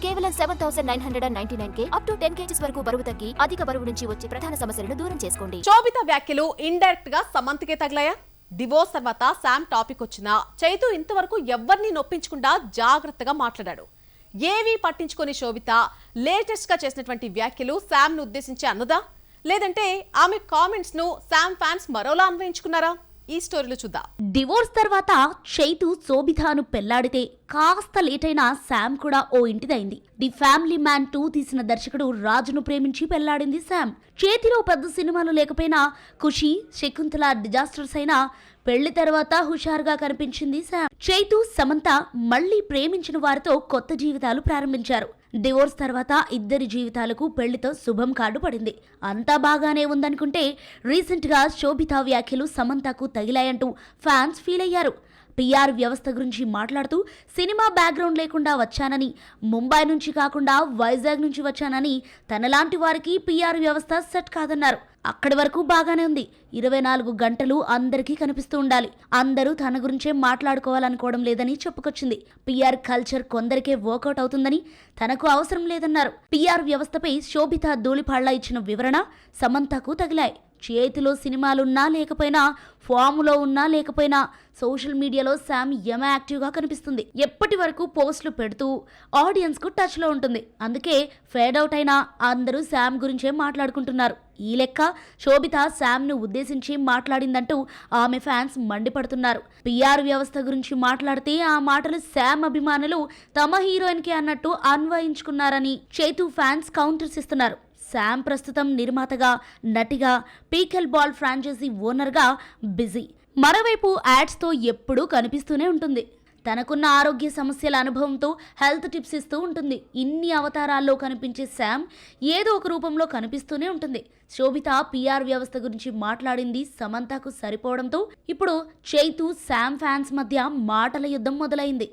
కేవలం 7999K up to 10 kgs వరకు బరువు తగ్గి అధిక బరువు నుంచి వచ్చే ప్రధాన సమస్యలను దూరం చేసుకోండి. శోభిత వ్యాఖ్యలు ఇండైరెక్ట్ గా సమంతకే తగిలాయా? డివోర్స్ తర్వాత శామ్ టాపిక్ వచ్చినా చైతు ఇంతవరకు ఎవ్వరిని నొప్పించకుండా జాగ్రత్తగా మాట్లాడాడు. ఏవీ పట్టించుకొని శోభిత లేటెస్ట్ గా చేసినటువంటి వ్యాఖ్యలు శామ్ ను ఉద్దేశించి అన్నదా, లేదంటే ఆమె కామెంట్స్ ను శామ్ ఫ్యాన్స్ మరోలా అన్వయించుకున్నారా? ఈ స్టోరీలో చూద్దాం. డివోర్స్ తర్వాత చైతు శోభితను పెళ్లాడితే కాస్త లేటైనా శామ్ కూడా ఓ ఇంటిదైంది. ది ఫ్యామిలీ మ్యాన్ 2 తీసిన దర్శకుడు రాజును ప్రేమించి పెళ్లాడింది శామ్. చేతిలో పెద్ద సినిమాలు లేకపోయినా ఖుషి, శకుంతల డిజాస్టర్స్ అయినా పెళ్లి తర్వాత హుషారుగా కనిపించింది శామ్. చైతు, సమంత మళ్లీ ప్రేమించిన వారితో కొత్త జీవితాలు ప్రారంభించారు. డివోర్స్ తర్వాత ఇద్దరి జీవితాలకు పెళ్లితో శుభం కార్డు పడింది. అంతా బాగానే ఉందనుకుంటే రీసెంట్ గా శోభిత వ్యాఖ్యలు సమంతకు తగిలాయంటూ ఫ్యాన్స్ ఫీల్ అయ్యారు. పిఆర్ వ్యవస్థ గురించి మాట్లాడుతూ సినిమా బ్యాక్గ్రౌండ్ లేకుండా వచ్చానని, ముంబై నుంచి కాకుండా వైజాగ్ నుంచి వచ్చానని, తనలాంటి వారికి పిఆర్ వ్యవస్థ సెట్ కాదన్నారు. అక్కడి వరకు బాగానే ఉంది. 24 గంటలు అందరికీ కనిపిస్తూ ఉండాలి. అందరూ తన గురించే మాట్లాడుకోవాలనుకోవడం లేదని చెప్పుకొచ్చింది. పిఆర్ కల్చర్ కొందరికే వర్కౌట్ అవుతుందని, తనకు అవసరం లేదన్నారు. పిఆర్ వ్యవస్థపై శోభిత ధూళిపాళ్ల ఇచ్చిన వివరణ సమంతకు తగిలాయి. చేతిలో సినిమాలున్నా లేకపోయినా, ఫామ్లో ఉన్నా లేకపోయినా సోషల్ మీడియాలో శామ్ యమ యాక్టివ్గా కనిపిస్తుంది. ఎప్పటి వరకు పోస్టులు పెడుతూ ఆడియన్స్కు టచ్లో ఉంటుంది. అందుకే ఫేడ్ అవుట్ అయినా అందరూ శామ్ గురించే మాట్లాడుకుంటున్నారు. ఈ లెక్క శోభిత శామ్ను ఉద్దేశించి మాట్లాడిందంటూ ఆమె ఫ్యాన్స్ మండిపడుతున్నారు. పిఆర్ వ్యవస్థ గురించి మాట్లాడితే ఆ మాటలు శామ్ అభిమానులు తమ హీరోయిన్కి అన్నట్టు అన్వయించుకున్నారని చైతు ఫ్యాన్స్ కౌంటర్స్ ఇస్తున్నారు. శామ్ ప్రస్తుతం నిర్మాతగా, నటిగా, పీకెల్ బాల్ ఫ్రాంచైజీ ఓనర్గా బిజీ. మరోవైపు యాడ్స్తో ఎప్పుడూ కనిపిస్తూనే ఉంటుంది. తనకున్న ఆరోగ్య సమస్యల అనుభవంతో హెల్త్ టిప్స్ ఇస్తూ ఉంటుంది. ఇన్ని అవతారాల్లో కనిపించే శామ్ ఏదో ఒక రూపంలో కనిపిస్తూనే ఉంటుంది. శోభిత పిఆర్ వ్యవస్థ గురించి మాట్లాడింది సమంతకు సరిపోవడంతో ఇప్పుడు చైతు, శామ్ ఫ్యాన్స్ మధ్య మాటల యుద్ధం మొదలైంది.